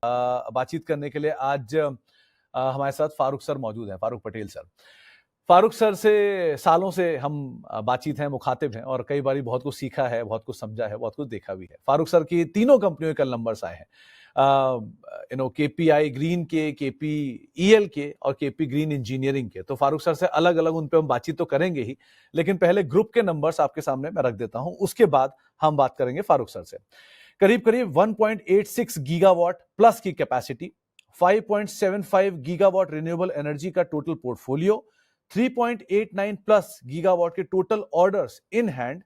बातचीत करने के लिए आज हमारे साथ फारूक सर मौजूद हैं, फारूक पटेल सर। फारूक सर से सालों से हम बातचीत हैं, मुखातिब हैं और कई बार बहुत कुछ सीखा है, बहुत कुछ समझा है, बहुत कुछ देखा भी है। फारूक सर की तीनों कंपनियों के कल नंबर्स आए हैं, केपीआई ग्रीन के, केपीईएल के और केपी ग्रीन इंजीनियरिंग के। तो फारूक सर से अलग अलग उन पे हम बातचीत तो करेंगे ही, लेकिन पहले ग्रुप के नंबर्स आपके सामने मैं रख देता हूं, उसके बाद हम बात करेंगे फारूक सर से। करीब करीब 1.86 गीगावाट प्लस की कैपेसिटी, 5.75 गीगावाट रिन्यूएबल एनर्जी का टोटल पोर्टफोलियो, 3.89 प्लस गीगावाट के टोटल ऑर्डर्स इन हैंड।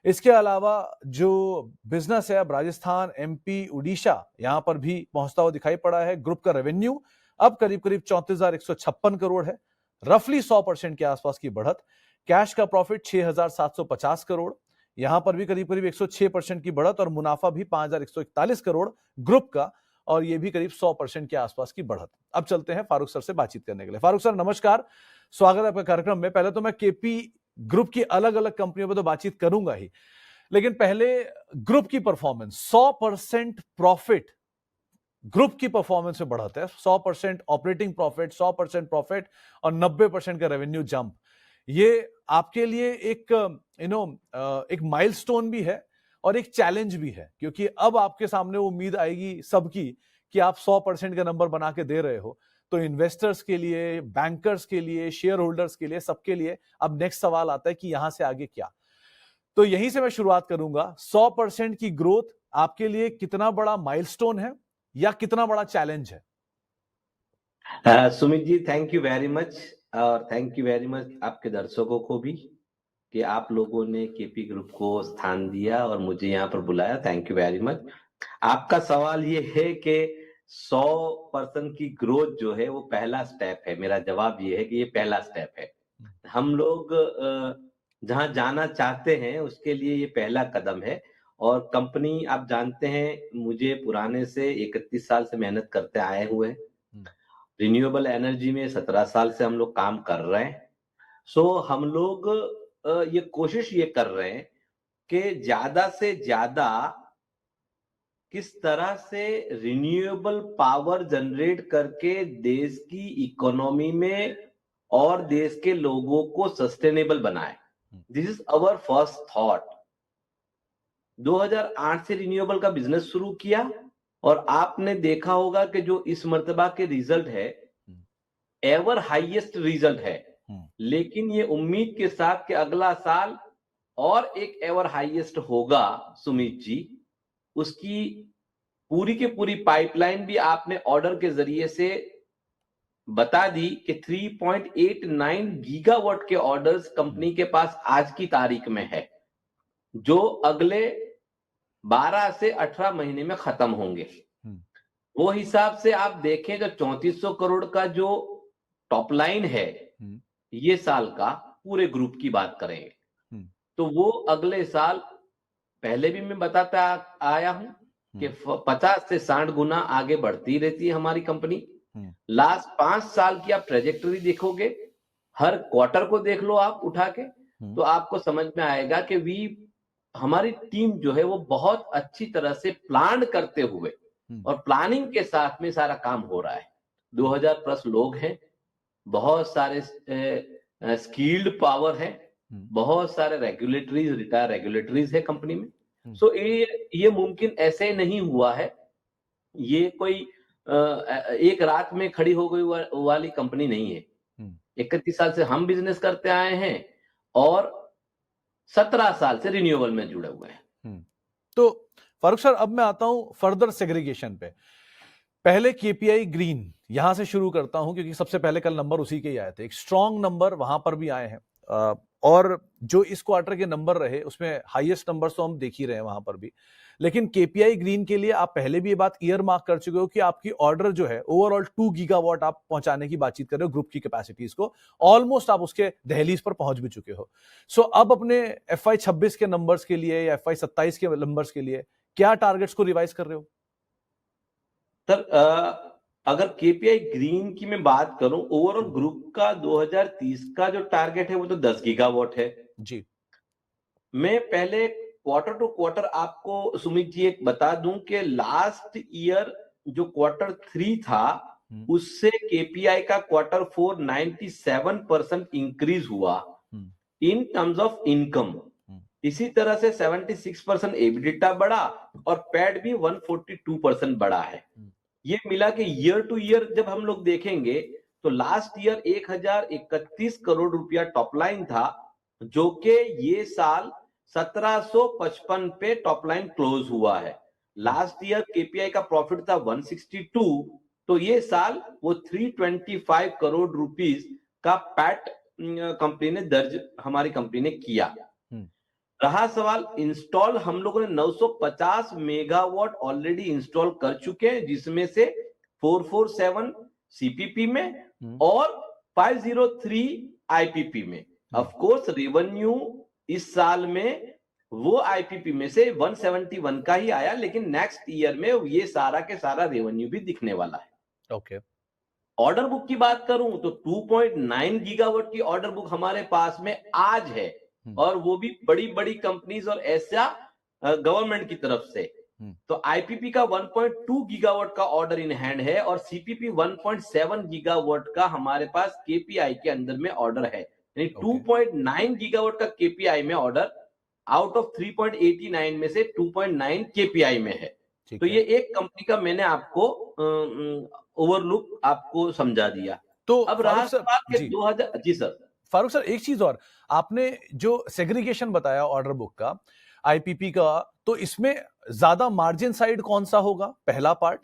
इसके अलावा जो बिजनेस है, अब राजस्थान, एमपी, उड़ीसा यहां पर भी पहुंचता हुआ दिखाई पड़ा है। ग्रुप का रेवेन्यू अब करीब करीब 34,156 करोड़ है, रफली 100% के आसपास की बढ़त। कैश का प्रॉफिट 6,750 करोड़, यहां पर भी करीब करीब 106% की बढ़त और मुनाफा भी 5,141 करोड़ ग्रुप का, और यह भी करीब 100% के आसपास की बढ़त। अब चलते हैं फारूक सर से बातचीत करने के लिए। फारूक सर नमस्कार, स्वागत है आपका कार्यक्रम में। पहले तो मैं केपी ग्रुप की अलग अलग कंपनियों पर तो बातचीत करूंगा ही, लेकिन पहले ग्रुप की परफॉर्मेंस, 100% प्रॉफिट ग्रुप की परफॉर्मेंस में बढ़त है, 100% ऑपरेटिंग प्रॉफिट, 100% प्रॉफिट और 90% का रेवेन्यू जंप। ये आपके लिए एक एक माइलस्टोन भी है और एक चैलेंज भी है, क्योंकि अब आपके सामने उम्मीद आएगी सबकी कि आप 100% का नंबर बना के दे रहे हो, तो इन्वेस्टर्स के लिए, बैंकर्स के लिए, शेयर होल्डर्स के लिए, सबके लिए अब नेक्स्ट सवाल आता है कि यहां से आगे क्या। तो यहीं से मैं शुरुआत करूंगा। 100% की ग्रोथ आपके लिए कितना बड़ा माइलस्टोन है या कितना बड़ा चैलेंज है? Sumit ji, thank you very much, और थैंक यू वेरी मच आपके दर्शकों को भी कि आप लोगों ने केपी ग्रुप को स्थान दिया और मुझे यहाँ पर बुलाया। Thank you very much. आपका सवाल ये है कि 100% की ग्रोथ जो है वो पहला स्टेप है। मेरा जवाब ये है कि ये पहला स्टेप है। हम लोग जहां जाना चाहते हैं उसके लिए ये पहला कदम है। और कंपनी, आप जानते हैं, मुझे पुराने से 31 साल से मेहनत करते आए हुए हैं। रिन्यूएबल एनर्जी में 17 साल से हम लोग काम कर रहे हैं। सो हम लोग ये कोशिश ये कर रहे हैं कि ज्यादा से ज्यादा किस तरह से रिन्यूएबल पावर जनरेट करके देश की इकोनॉमी में और देश के लोगों को सस्टेनेबल बनाए। This is our first thought. 2008 से रिन्यूएबल का बिजनेस शुरू किया और आपने देखा होगा कि जो इस मर्तबा के रिजल्ट है, एवर हाईएस्ट रिजल्ट है। लेकिन ये उम्मीद के साथ कि अगला साल और एक एवर हाईएस्ट होगा सुमित जी, उसकी पूरी की पूरी पाइपलाइन भी आपने ऑर्डर के जरिए से बता दी कि 3.89 गीगावाट के ऑर्डर्स कंपनी के पास आज की तारीख में है, जो अगले 12 से 18 महीने में खत्म होंगे। वो हिसाब से आप देखें तो 3400 करोड़ का जो टॉप लाइन है ये साल का, पूरे ग्रुप की बात करेंगे तो वो अगले साल, पहले भी मैं बताता आया हूं कि 50 से 60 गुना आगे बढ़ती रहती है हमारी कंपनी। लास्ट 5 साल की आप ट्रेजेक्टरी देखोगे, हर क्वार्टर को देख लो आप उठा के, तो आपको समझ में आएगा कि हमारी टीम जो है वो बहुत अच्छी तरह से प्लान करते हुए और प्लानिंग के साथ में सारा काम हो रहा है। 2000 प्लस लोग हैं, बहुत सारे स्किल्ड पावर है, बहुत सारे रेगुलेटरीज, रिटायर रेगुलेटरीज है कंपनी में। सो ये मुमकिन ऐसे नहीं हुआ है। ये कोई एक रात में खड़ी हो गई वाली कंपनी नहीं है। 31 साल से हम बिजनेस करते आए हैं और 17 साल से रिन्यूएबल में जुड़े हुए हैं। तो फारूक सर, अब मैं आता हूं फर्दर सेग्रीगेशन पे। पहले केपीआई ग्रीन यहां से शुरू करता हूं, क्योंकि सबसे पहले कल नंबर उसी के ही आए थे। एक स्ट्रॉन्ग नंबर वहां पर भी आए हैं, और जो इस क्वार्टर के नंबर रहे उसमें हाईएस्ट नंबर तो हम देख ही रहे हैं वहां पर भी। लेकिन केपीआई ग्रीन के लिए आप पहले भी ये बात ईयर मार्क कर चुके हो कि आपकी ऑर्डर जो है ओवरऑल 2 गीगावाट आप पहुंचाने की बातचीत कर रहे हो ग्रुप की कैपेसिटीज को, ऑलमोस्ट आप उसके दहलीज पर पहुंच भी चुके हो। सो अब अपने FY 26 के नंबर्स के लिए या FY 27 के नंबर्स के लिए क्या टारगेट्स को रिवाइज कर रहे हो? सर, अगर केपीआई ग्रीन की मैं बात करूं, ओवरऑल ग्रुप का 2030 का जो टारगेट है वो तो 10 गीगावाट है जी। मैं पहले क्वार्टर टू क्वार्टर आपको सुमित जी एक बता दूं कि लास्ट ईयर जो क्वार्टर 3 था उससे केपीआई का क्वार्टर 4 97% इंक्रीज हुआ इन टर्म्स ऑफ इनकम। इसी तरह से 76% एबिडिटा बढ़ा और पैड भी 142% बढ़ा है। ये मिला के ईयर टू ईयर जब हम लोग देखेंगे तो लास्ट ईयर 1031 करोड़ रुपया टॉप लाइन था, जो कि ये साल 1755 पे टॉप लाइन क्लोज हुआ है। लास्ट ईयर केपीआई का प्रॉफिट था 162, तो ये साल वो 325 करोड़ रुपीस का पैट कंपनी ने दर्ज, हमारी कंपनी ने किया। रहा सवाल इंस्टॉल, हम लोगों ने 950 मेगावाट ऑलरेडी इंस्टॉल कर चुके हैं, जिसमें से 447 सीपीपी में और 503 आईपीपी में। ऑफ कोर्स रेवेन्यू इस साल में वो आईपीपी में से 171 का ही आया, लेकिन नेक्स्ट ईयर में ये सारा के सारा रेवेन्यू भी दिखने वाला है। ओके। ऑर्डर बुक की बात करूं तो 2.9 गीगावाट की ऑर्डर बुक हमारे पास में आज है, और वो भी बड़ी बड़ी कंपनीज और ऐसा गवर्नमेंट की तरफ से। तो आईपीपी का 1.2 गीगावाट का ऑर्डर इन हैंड है और सीपीपी 1.7 गीगावाट का हमारे पास केपीआई के अंदर में ऑर्डर है। यानी 2.9 गीगावाट का केपीआई में ऑर्डर आउट ऑफ 3.89 में से 2.9 केपीआई में है। तो ये एक कंपनी का मैंने आपको ओवरलुक आपको समझा दिया। तो अब रहा सवाल के 2000। जी सर। फारूक सर, एक चीज और, आपने जो सेग्रीगेशन बताया ऑर्डर बुक का, आईपीपी का, तो इसमें ज्यादा मार्जिन साइड कौन सा होगा, पहला पार्ट।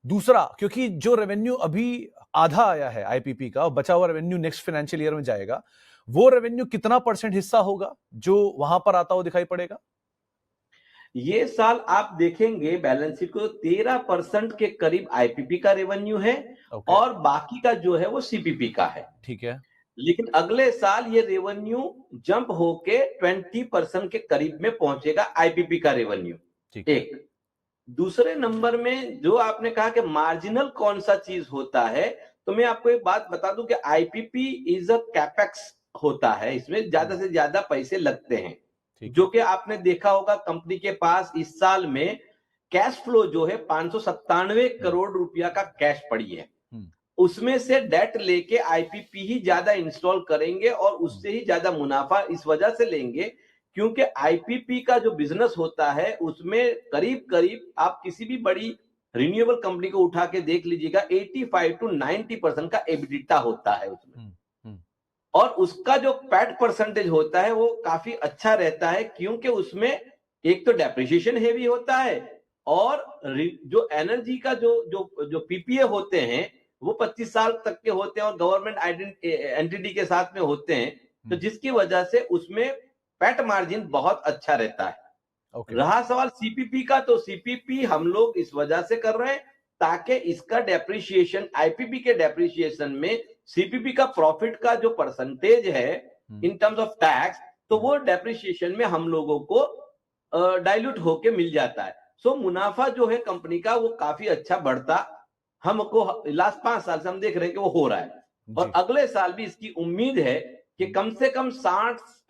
दूसरा, क्योंकि जो रेवेन्यू अभी आधा आया है आईपीपी का, बचा हुआ रेवेन्यू नेक्स्ट फाइनेंशियल ईयर में जाएगा, वो रेवेन्यू कितना % हिस्सा होगा जो वहां पर आता हुआ दिखाई पड़ेगा? ये साल आप देखेंगे बैलेंस शीट को 13% के करीब आईपीपी का रेवेन्यू है और बाकी का जो है वो सीपीपी का है। ठीक है। लेकिन अगले साल ये रेवेन्यू जंप होके 20% के करीब में पहुंचेगा आईपीपी का रेवेन्यू। एक दूसरे नंबर में जो आपने कहा कि मार्जिनल कौन सा चीज होता है, तो मैं आपको एक बात बता दूं कि आईपीपी इज अ कैपेक्स होता है, इसमें ज्यादा से ज्यादा पैसे लगते हैं, जो कि आपने देखा होगा कंपनी के पास इस साल में कैश फ्लो जो है 597 करोड़ रुपया का कैश पड़ी है। उसमें से डेट लेके आईपीपी ही ज्यादा इंस्टॉल करेंगे और उससे ही ज्यादा मुनाफा इस वजह से लेंगे क्योंकि आईपीपी का जो बिजनेस होता है उसमें करीब करीब आप किसी भी बड़ी रिन्यूएबल कंपनी को उठा के देख लीजिएगा 85 to 90% का एबिडिटा होता है उसमें, और उसका जो पैट परसेंटेज होता है वो काफी अच्छा रहता है क्योंकि उसमें एक तो डेप्रिसिएशन हेवी होता है और जो एनर्जी का जो पीपीए होते हैं वो 25 साल तक के होते हैं और गवर्नमेंट एंटिटी के साथ में होते हैं, तो जिसकी वजह से उसमें पैट मार्जिन बहुत अच्छा रहता है। रहा सवाल सीपीपी का, तो सीपीपी हम लोग इस वजह से कर रहे हैं ताकि इसका डेप्रिसिएशन, आईपीपी के डेप्रिसिएशन में सीपीपी का प्रॉफिट का जो परसेंटेज है इन टर्म्स ऑफ टैक्स, तो वो डेप्रिसिएशन में हम लोगों को डाइल्यूट होके मिल जाता है। सो मुनाफा जो है कंपनी का वो काफी अच्छा बढ़ता हमको लास्ट 5 साल से हम देख रहे हैं कि वो हो रहा है, और अगले साल भी इसकी उम्मीद है कि कम से कम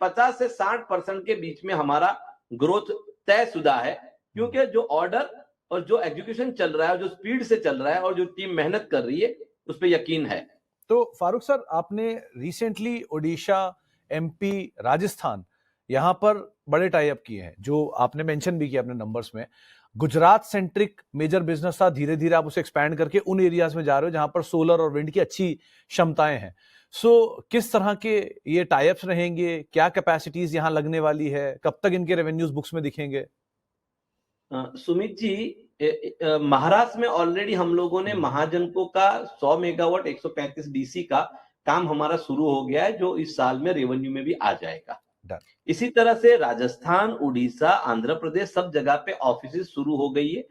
50 से 60% के बीच में हमारा ग्रोथ तयशुदा है, क्योंकि जो ऑर्डर और जो एग्जीक्यूशन चल रहा है, जो स्पीड से चल रहा है और जो टीम मेहनत कर रही है उस पर यकीन है। तो फारूक सर, आपने रिसेंटली ओडिशा, एमपी, राजस्थान, यहां पर बड़े टाई अप किए हैं, जो आपने मेंशन भी किया अपने नंबर्स में। गुजरात सेंट्रिक मेजर बिजनेस था, धीरे धीरे आप उसे एक्सपैंड करके उन एरियाज में जा रहे हो जहां पर सोलर और विंड की अच्छी क्षमताएं हैं। सो किस तरह के ये टाई अप्स रहेंगे, क्या कैपेसिटीज यहां लगने वाली है, कब तक इनके रेवेन्यूज बुक्स में दिखेंगे? सुमित जी, महाराष्ट्र में ऑलरेडी हम लोगों ने महाजनको का 100 मेगावाट 135 डीसी का काम हमारा शुरू हो गया है, जो इस साल में रेवेन्यू में भी आ जाएगा। इसी तरह से राजस्थान, उड़ीसा, आंध्र प्रदेश सब जगह पे ऑफिस शुरू हो गई है।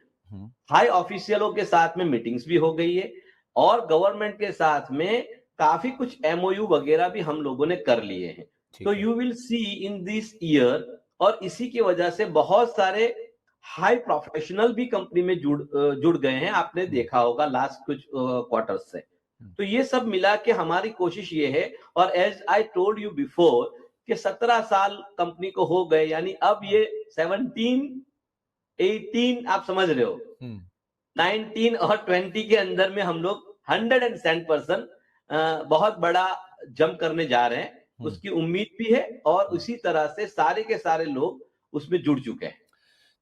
हाई ऑफिशियलों के साथ में मीटिंग्स भी हो गई है और गवर्नमेंट के साथ में काफी कुछ एमओयू वगैरह भी हम लोगों ने कर लिए हैं। तो you will see in this year, और इसी की वजह से बहुत सारे हाई प्रोफेशनल भी कंपनी में जुड़ गए हैं, आपने देखा होगा लास्ट कुछ क्वार्टर्स से। तो ये सब मिला के हमारी कोशिश ये है, और as I told you before कि 17 साल कंपनी को हो गए, यानी अब ये 17, 18 आप समझ रहे हो, 19 और 20 के अंदर में हम लोग 107% बहुत बड़ा जंप करने जा रहे हैं, उसकी उम्मीद भी है और उसी तरह से सारे के सारे लोग उसमें जुड़ चुके हैं।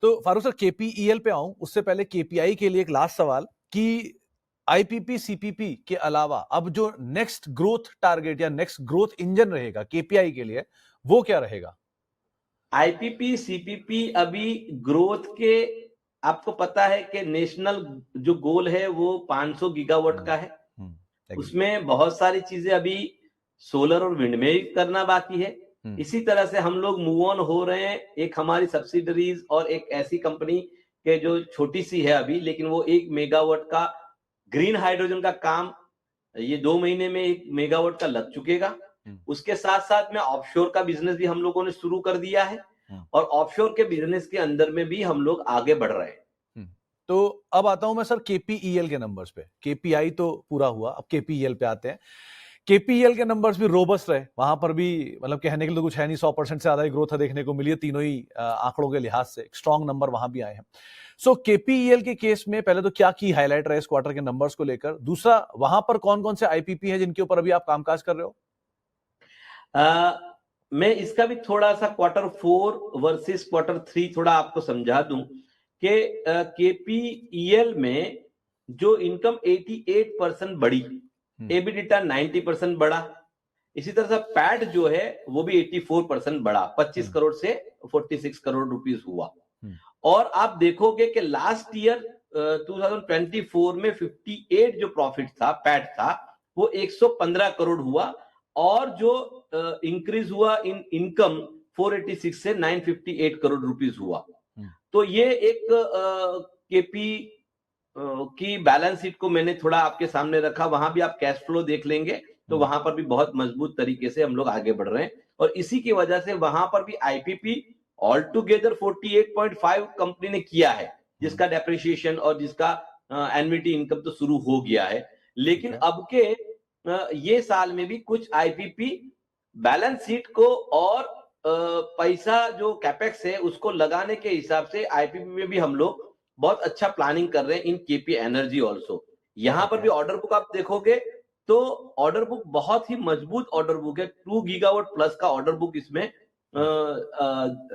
तो फारूक सर, केपीईएल पे आऊं उससे पहले केपीआई के लिए एक लास्ट सवाल कि आईपीपी सीपीपी के अलावा अब जो नेक्स्ट ग्रोथ टारगेट या नेक्स्ट ग्रोथ इंजन रहेगा केपीआई के लिए, वो क्या रहेगा? आईपीपी सीपीपी अभी ग्रोथ के, आपको पता है कि नेशनल जो गोल है वो 500 गीगावाट का है। उसमें बहुत सारी चीजें अभी सोलर और विंड में ही करना बाकी है। इसी तरह से हम लोग मूव ऑन हो रहे हैं। एक हमारी सब्सिडरीज और एक ऐसी कंपनी के जो छोटी सी है अभी, लेकिन वो 1 मेगावाट का ग्रीन हाइड्रोजन का काम ये 2 महीने में 1 मेगावाट का लग चुकेगा। उसके साथ साथ में ऑफशोर का बिजनेस भी हम लोगों ने शुरू कर दिया है और ऑफशोर के बिजनेस के अंदर में भी हम लोग आगे बढ़ रहे हैं। तो अब आता हूं मैं सर केपीईएल के नंबर्स पे। केपीआई तो पूरा हुआ, अब केपीईएल पे आते हैं। केपीईएल के नंबर्स भी रोबस्ट रहे, वहां पर भी मतलब कहने के लिए कुछ है नहीं, 100% से ज्यादा ही ग्रोथ देखने को मिली है तीनों ही आंकड़ों के लिहाज से। स्ट्रॉन्ग नंबर वहां भी आए हैं। सो केपीईएल के केस में पहले तो क्या की हाईलाइट रहे इस क्वार्टर के नंबर्स को लेकर, दूसरा वहां पर कौन कौन से आईपीपी है जिनके ऊपर अभी आप कामकाज कर रहे हो? मैं इसका भी थोड़ा सा Q4 वर्सेस Q3 थोड़ा आपको समझा दूं कि केपीईएल में जो इनकम 88% बढ़ी, एबिडिटा 90% बढ़ा, इसी तरह से पैट जो है वो भी 84% बढ़ा, 25 करोड़ से 46 करोड़ रुपीस हुआ। और आप देखोगे कि लास्ट ईयर 2024 में 58 जो प्रॉफिट था, पैट था, वो 115 करोड़ हुआ और जो इंक्रीज हुआ इन इनकम 486 से 958 करोड़ रुपीस हुआ। तो ये एक केपी की बैलेंस शीट को मैंने थोड़ा आपके सामने रखा, वहां भी आप कैश फ्लो देख लेंगे तो वहां पर भी बहुत मजबूत तरीके से हम लोग आगे बढ़ रहे हैं और इसी की वजह से वहां पर भी आईपीपी ऑल टुगेदर 48.5 कंपनी ने किया है, जिसका डेप्रिसिएशन और जिसका एन्युटी इनकम तो शुरू हो गया है। लेकिन अब के ये साल में भी कुछ आईपीपी बैलेंस शीट को और पैसा जो कैपेक्स है उसको लगाने के हिसाब से आईपीपी में भी हम लोग बहुत अच्छा प्लानिंग कर रहे हैं इन केपी एनर्जी ऑल्सो। यहां पर भी ऑर्डर बुक आप देखोगे तो ऑर्डर बुक बहुत ही मजबूत ऑर्डर बुक है, 2 गीगावाट प्लस का ऑर्डर बुक इसमें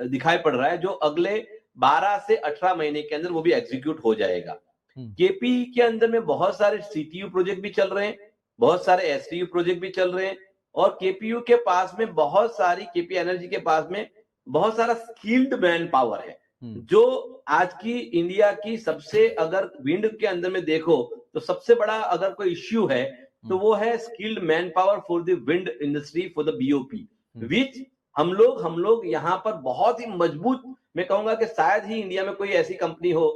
दिखाई पड़ रहा है, जो अगले 12 से 18 महीने के अंदर वो भी एग्जीक्यूट हो जाएगा। केपी के अंदर में बहुत सारे सीटीयू प्रोजेक्ट भी चल रहे हैं, बहुत सारे एसटीयू प्रोजेक्ट भी चल रहे हैं और केपीयू के पास में बहुत सारी, केपी एनर्जी के पास में बहुत सारा स्किल्ड मैन पावर है, जो आज की इंडिया की सबसे, अगर विंड के अंदर में देखो तो सबसे बड़ा अगर कोई इश्यू है तो वो है skilled man power for the wind industry, for the BOP, which हम लोग यहाँ पर बहुत ही मजबूत, मैं कहूंगा कि शायद ही इंडिया में कोई ऐसी कंपनी हो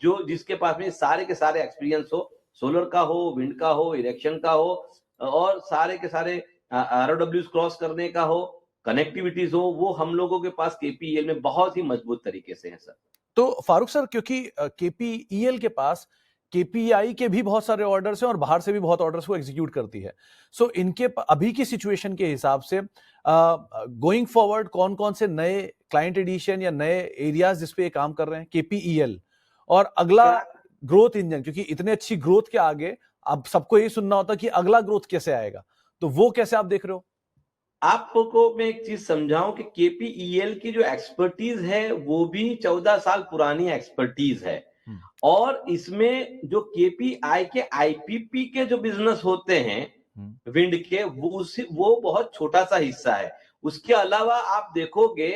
जो जिसके पास में सारे के सारे एक्सपीरियंस हो, सोलर का हो, विंड का हो, इरेक्शन का हो और सारे के सारे आरओडब्ल्यूज क्रॉस करने का हो, कनेक्टिविटीज हो, वो हम लोगों के पास केपीईएल में बहुत ही मजबूत तरीके से है सर। तो फारूक सर, क्योंकि केपीईएल के पास केपीआई के भी बहुत सारे ऑर्डर्स हैं और बाहर से भी बहुत ऑर्डर्स को एग्जीक्यूट करती है, सो इनके अभी की सिचुएशन के हिसाब से गोइंग फॉरवर्ड कौन कौन से नए क्लाइंट एडिशन या नए एरियाज जिस पे ये काम कर रहे हैं केपीईएल, और अगला ग्रोथ इंजन, क्योंकि इतने अच्छी ग्रोथ के आगे अब सबको ये सुनना होता कि अगला ग्रोथ कैसे आएगा, तो वो कैसे आप देख रहे हो? आपको मैं एक चीज समझाऊं कि केपीईएल की जो एक्सपर्टीज है वो भी 14 साल पुरानी एक्सपर्टीज है और इसमें जो केपीआई के आईपीपी के जो बिजनेस होते हैं विंड के, वो बहुत छोटा सा हिस्सा है। उसके अलावा आप देखोगे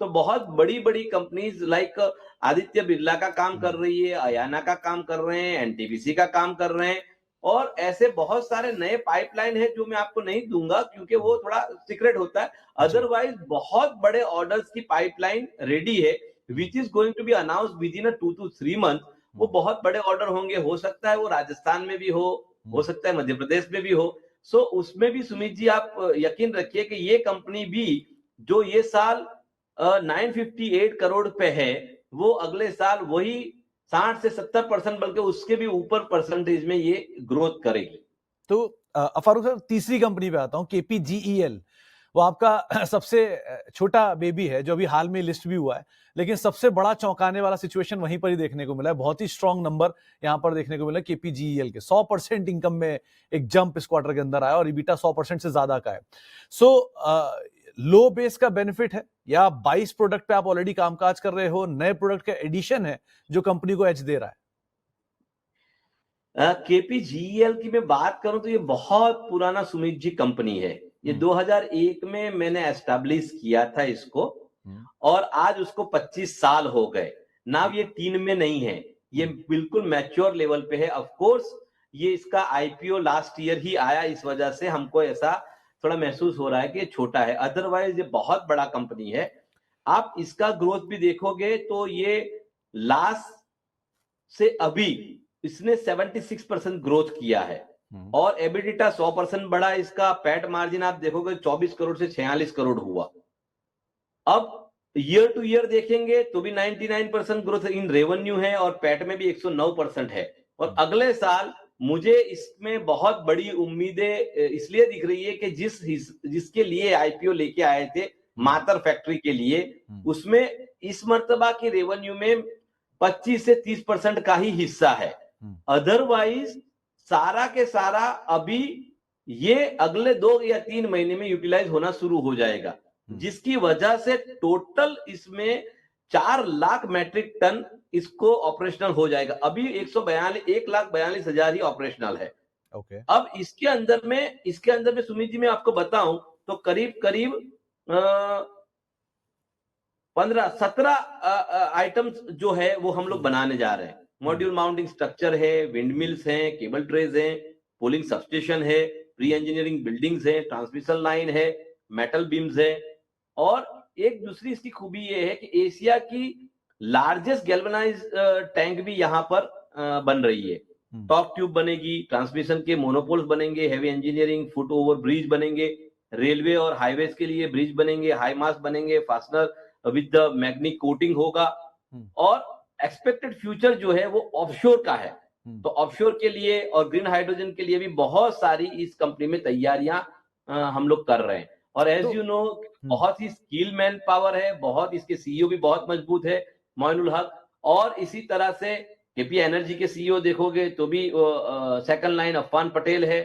तो बहुत बड़ी बड़ी कंपनीज लाइक आदित्य बिरला का काम कर रही है, अयाना का काम कर रहे हैं, एनटीपीसी का काम कर रहे हैं और ऐसे बहुत सारे नए पाइपलाइन है जो मैं आपको नहीं दूंगा क्योंकि वो थोड़ा सीक्रेट होता है। अदरवाइज बहुत बड़े ऑर्डर्स की पाइपलाइन रेडी है which is going to be announce within 2 to 3 month. वो बहुत बड़े ऑर्डर होंगे, हो सकता है वो राजस्थान में भी हो सकता है मध्य प्रदेश में भी हो। सो उसमें भी सुमित जी आप यकीन रखिए कि ये कंपनी भी जो ये साल 958 करोड़ पे है, वो अगले साल वही 60 से 70% बल्कि उसके भी ऊपर परसेंटेज में ये ग्रोथ करेगी। तो फारूक सर, तीसरी कंपनी पे आता हूं, केपीजीईएल। वो आपका सबसे छोटा बेबी है जो अभी हाल में लिस्ट भी हुआ है, लेकिन सबसे बड़ा चौंकाने वाला सिचुएशन वहीं पर ही देखने को मिला है। बहुत ही स्ट्रॉन्ग नंबर यहां पर देखने को मिला केपीजीईएल के 100% इनकम में एक जंप इस क्वार्टर के अंदर आया और ईबिटा 100% से ज्यादा का है। सो लो बेस का बेनिफिट है या 22 प्रोडक्ट पे आप ऑलरेडी कामकाज कर रहे हो, नए प्रोडक्ट का एडिशन है जो कंपनी को एज दे रहा है? केपीजीईएल की मैं बात करूं तो ये बहुत पुराना सुमित जी कंपनी है। ये 2001 में मैंने एस्टैब्लिश किया था इसको और आज उसको 25 साल हो गए। नाउ ये टीन में नहीं है, ये बिल्कुल मैच्योर लेवल पे है। ऑफ कोर्स ये इसका आईपीओ लास्ट ईयर ही आया, इस वजह से हमको ऐसा थोड़ा महसूस हो रहा है कि ये छोटा है, अदरवाइज ये बहुत बड़ा कंपनी है। आप इसका ग्रोथ भी देखोगे तो ये लास्ट से अभी इसने 76% ग्रोथ किया है और एबिडिटा 100% बढ़ा। इसका पैट मार्जिन आप देखोगे 24 करोड़ से 46 करोड़ हुआ। अब ईयर टू ईयर देखेंगे तो भी 99% ग्रोथ इन रेवेन्यू है और पैट में भी 109% है। और अगले साल मुझे इसमें बहुत बड़ी उम्मीदें इसलिए दिख रही है कि जिसके लिए आईपीओ लेके आए थे मातर फैक्ट्री के लिए, उसमें इस मर्तबा की रेवेन्यू में 25 से 30% का ही हिस्सा है। अदरवाइज सारा के सारा अभी ये अगले 2 या 3 महीने में यूटिलाइज होना शुरू हो जाएगा, जिसकी वजह से टोटल इसमें 4 लाख मैट्रिक टन इसको ऑपरेशनल हो जाएगा। अभी 1,42,000 ही ऑपरेशनल है। अब इसके अंदर में सुमित जी मैं आपको बताऊं तो करीब 15-17 आइटम्स जो है वो हम लोग बनाने जा रहे हैं। मॉड्यूल माउंटिंग स्ट्रक्चर है, विंड मिल्स हैं, केबल ट्रेज हैं, पुलिंग सबस्टेशन है, प्री इंजीनियरिंग बिल्डिंग्स है, ट्रांसमिशन लाइन है, मेटल बीम्स है। और एक दूसरी इसकी खूबी ये है कि एशिया की लार्जेस्ट गैल्वेनाइज टैंक भी यहाँ पर बन रही है। टॉप ट्यूब बनेगी, ट्रांसमिशन के मोनोपोल्स बनेंगे, heavy engineering foot over bridge बनेंगे, रेलवे और हाईवेज के लिए ब्रिज बनेंगे, हाई मास्ट बनेंगे, fastener with the magnetic coating होगा। और एक्सपेक्टेड फ्यूचर जो है वो ऑफशोर का है, तो ऑफशोर के लिए और ग्रीन हाइड्रोजन के लिए भी बहुत सारी इस कंपनी में तैयारियां हम लोग कर रहे हैं। और एज यू नो बहुत ही स्किल मैन पावर है, बहुत इसके सीईओ भी बहुत मजबूत है मोइनुल हक। और इसी तरह से केपी एनर्जी के सीईओ देखोगे तो भी सेकंड लाइन अफान पटेल है।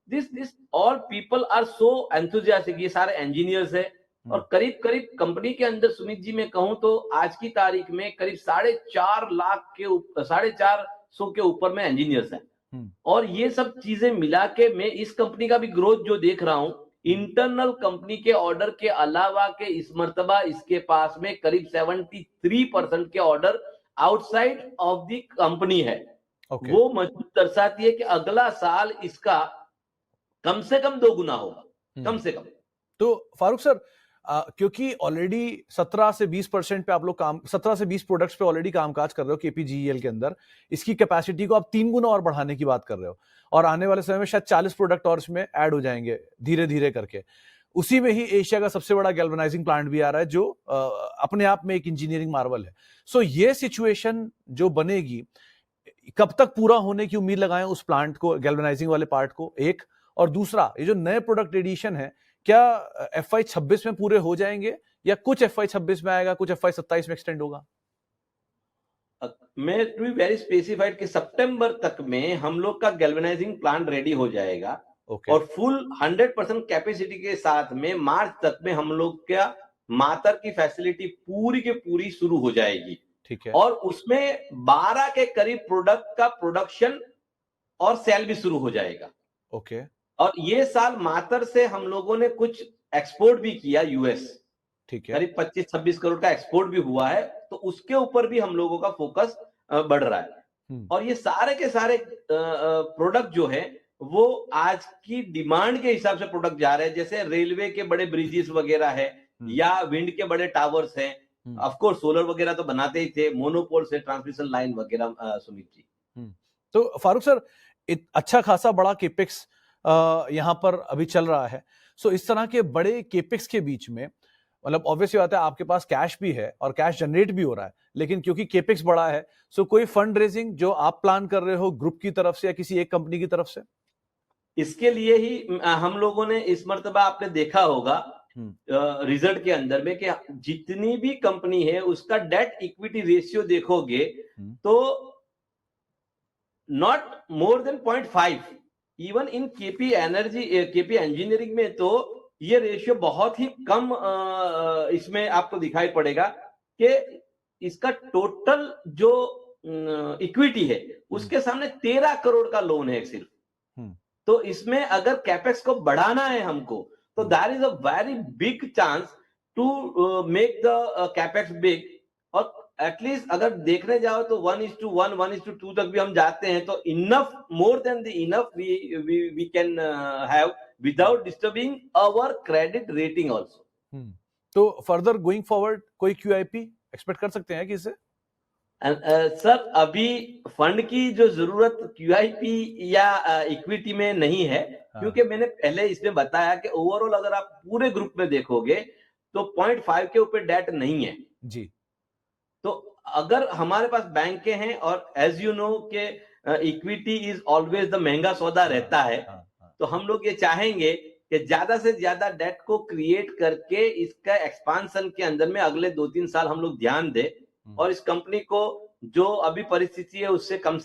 This all people are so enthusiastic, ये सारे इंजीनियर्स है। और करीब करीब कंपनी के अंदर सुमित जी मैं कहूं तो आज की तारीख में करीब 450 के ऊपर में इंजीनियर्स हैं। और ये सब चीजें मिला के मैं इस कंपनी का भी ग्रोथ जो देख रहा हूं, इंटरनल कंपनी के ऑर्डर के अलावा के इस मर्तबा इसके पास में करीब 73% के order outside of the company है। वो मजबूत दर्शाती है कि अगला साल इसका कम से कम 2 गुना होगा, कम से कम। तो फारूक सर, क्योंकि ऑलरेडी 17 से 20% पे आप लोग 17 से 20 प्रोडक्ट्स पे ऑलरेडी कामकाज कर रहे हो केपीजीईएल के अंदर, इसकी कैपेसिटी को आप 3 गुना और बढ़ाने की बात कर रहे हो और आने वाले समय में शायद 40 प्रोडक्ट और इसमें ऐड हो जाएंगे धीरे धीरे करके। उसी में ही एशिया का सबसे बड़ा गैल्वेनाइजिंग प्लांट भी आ रहा है जो अपने आप में एक इंजीनियरिंग मार्वल है। सो ये सिचुएशन जो बनेगी, कब तक पूरा होने की उम्मीद लगाएं उस प्लांट को, गैल्वेनाइजिंग वाले पार्ट को? एक और दूसरा, ये जो नए प्रोडक्ट एडिशन है क्या FY 26 में पूरे हो जाएंगे या कुछ FY 26 में आएगा, कुछ FY 27 में एक्सटेंड होगा? मैं टू बी वेरी स्पेसिफाइड कि सितंबर तक में हम लोग का गैल्वेनाइजिंग प्लांट रेडी हो जाएगा। और फुल 100% कैपेसिटी के साथ में मार्च तक में हम लोग का मातर की फैसिलिटी पूरी के पूरी शुरू हो जाएगी। ठीक है। और उसमें 12 के करीब प्रोडक्ट का प्रोडक्शन और सेल भी शुरू हो जाएगा। ओके। और ये साल मातर से हम लोगों ने कुछ एक्सपोर्ट भी किया यूएस, ठीक है, करीब 25-26 करोड़ का एक्सपोर्ट भी हुआ है, तो उसके ऊपर भी हम लोगों का फोकस बढ़ रहा है। और ये सारे के सारे प्रोडक्ट जो है वो आज की डिमांड के हिसाब से प्रोडक्ट जा रहे हैं। जैसे रेलवे के बड़े ब्रिजेस वगैरह है या विंड के बड़े टावर्स हैं, ऑफ कोर्स सोलर वगैरह तो बनाते ही थे, मोनोपोल से ट्रांसमिशन लाइन वगैरह। सुमित जी, तो फारूक सर, अच्छा खासा बड़ा केपेक्स यहां पर अभी चल रहा है। सो इस तरह के बड़े केपेक्स के बीच में मतलब ऑब्वियसली बात है आपके पास कैश भी है और कैश जनरेट भी हो रहा है, लेकिन क्योंकि केपेक्स बड़ा है, सो कोई फंड रेजिंग जो आप प्लान कर रहे हो ग्रुप की तरफ से या किसी एक कंपनी की तरफ से? इसके लिए ही हम लोगों ने इस मर्तबा आपने देखा होगा रिजल्ट के अंदर में कि जितनी भी कंपनी है उसका डेट इक्विटी रेशियो देखोगे तो not more than 0.5। Even in KP energy, KP engineering में तो ये रेशियो बहुत ही कम इसमें आपको दिखाई पड़ेगा कि इसका टोटल जो इक्विटी है उसके सामने 13 करोड़ का लोन है सिर्फ। तो इसमें अगर कैपेक्स को बढ़ाना है हमको तो that is a very big chance to make the capex big. और एटलीस्ट अगर देखने जाओ तो 1:1, 1:2 तक भी हम जाते हैं तो enough, more than the enough we can have without disturbing our credit rating also. तो फर्दर गोइंग फॉरवर्ड कोई क्यूआईपी एक्सपेक्ट कर सकते हैं कि इससे? सर अभी फंड की जो जरूरत क्यूआईपी या इक्विटी में नहीं है, क्योंकि मैंने पहले इसमें बताया कि ओवरऑल अगर आप पूरे ग्रुप में देखोगे तो 0.5 के ऊपर डेट नहीं है जी। तो अगर हमारे पास बैंकें हैं और एज यू नो के इक्विटी इज ऑलवेज द महंगा सौदा रहता है, तो हम लोग ये चाहेंगे कि ज्यादा से ज्यादा डेट को क्रिएट करके इसका एक्सपांशन के अंदर में अगले 2-3 साल हम लोग ध्यान दें और इस कंपनी को जो अभी परिस्थिति है उससे कम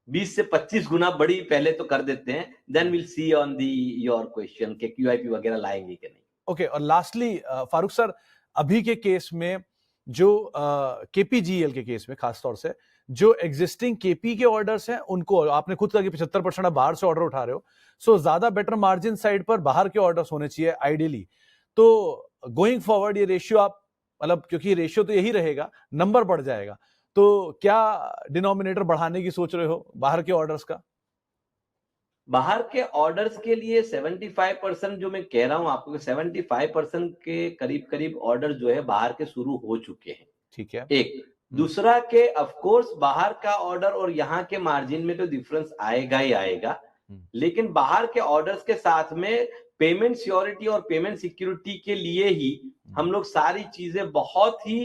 20 से 25 गुना बड़ी पहले तो कर देते हैं। Then will see on the your question के क्यूआईपी वगैरह लाएंगे कि नहीं। ओके, और लास्टली फारूक सर, अभी के केस में जो केपीजीएल के केस में खासतौर से जो एग्जिस्टिंग केपी के ऑर्डर्स हैं उनको आपने खुद कहा कि 75% आप बाहर से ऑर्डर उठा रहे हो, सो ज्यादा बेटर मार्जिन साइड पर बाहर के ऑर्डर्स होने चाहिए आइडियली। तो गोइंग फॉरवर्ड ये रेशियो आप मतलब, क्योंकि रेशियो तो यही रहेगा, नंबर बढ़ जाएगा, तो क्या डिनोमिनेटर बढ़ाने की सोच रहे हो बाहर के ऑर्डर्स का? बाहर के ऑर्डर्स के लिए 75% जो मैं कह रहा हूं आपको, 75% के करीब करीब ऑर्डर जो है बाहर के शुरू हो चुके हैं। ठीक है। एक दूसरा के ऑफ कोर्स बाहर का ऑर्डर और यहाँ के मार्जिन में तो डिफरेंस आएगा ही आएगा, लेकिन बाहर के ऑर्डर्स के साथ में पेमेंट सिक्योरिटी और पेमेंट सिक्योरिटी के लिए ही हम लोग सारी चीजें बहुत ही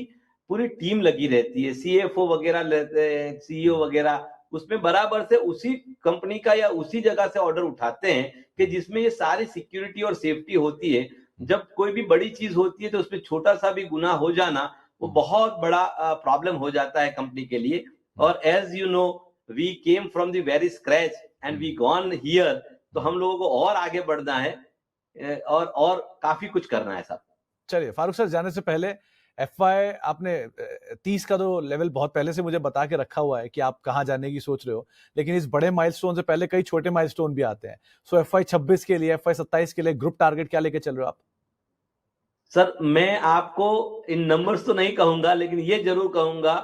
पूरी टीम लगी रहती है, सीएफओ वगैरह लेते हैं, सीईओ वगैरह, उसमें बराबर से उसी कंपनी का या उसी जगह से ऑर्डर उठाते हैं कि जिसमें ये सारी सिक्योरिटी और सेफ्टी होती है। जब कोई भी बड़ी चीज होती है तो उसमें छोटा सा भी गुनाह हो जाना वो बहुत बड़ा प्रॉब्लम हो जाता है कंपनी के लिए। और as you know we came from the very scratch and we gone here, तो हम लोगों को और आगे बढ़ना है और काफी कुछ करना है सब। चलिए फारूक सर, जाने से पहले एफवाई आपने 30 का तो लेवल बहुत पहले से मुझे बता के रखा हुआ है कि आप कहां जाने की सोच रहे हो, लेकिन इस बड़े माइलस्टोन से पहले कई छोटे माइलस्टोन भी आते हैं। सो एफवाई 26 के लिए, एफवाई 27 के लिए ग्रुप टारगेट क्या लेके चल रहे हो आप? सर मैं आपको इन नंबर्स तो नहीं कहूंगा, लेकिन ये जरूर कहूंगा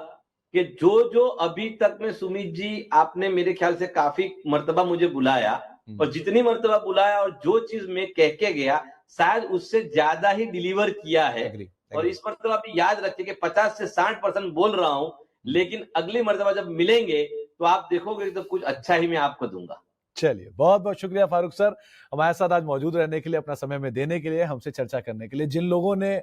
कि जो जो अभी तक में सुमित जी आपने मेरे ख्याल से काफी मर्तबा मुझे बुलाया, और जितनी मर्तबा बुलाया और जो चीज मैं कह के गया शायद उससे ज्यादा ही डिलीवर किया है। और इस मर्तबा भी याद रखिए कि 50 से 60% बोल रहा हूं, लेकिन अगली मर्तबा जब मिलेंगे तो आप देखोगे तो कुछ अच्छा ही मैं आपको दूंगा। चलिए, बहुत बहुत शुक्रिया फारूक सर, हमारे साथ आज मौजूद रहने के लिए, अपना समय में देने के लिए, हमसे चर्चा करने के लिए। जिन लोगों ने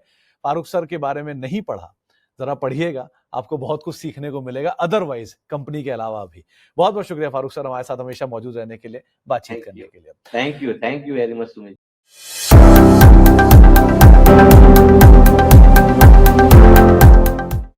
फारूक सर के बारे में नहीं पढ़ा, जरा पढ़िएगा, आपको बहुत कुछ सीखने को मिलेगा, अदरवाइज कंपनी के अलावा भी। बहुत बहुत शुक्रिया फारूक सर, हमारे साथ हमेशा मौजूद रहने के लिए, बातचीत करने के लिए। Thank you very much Sumit.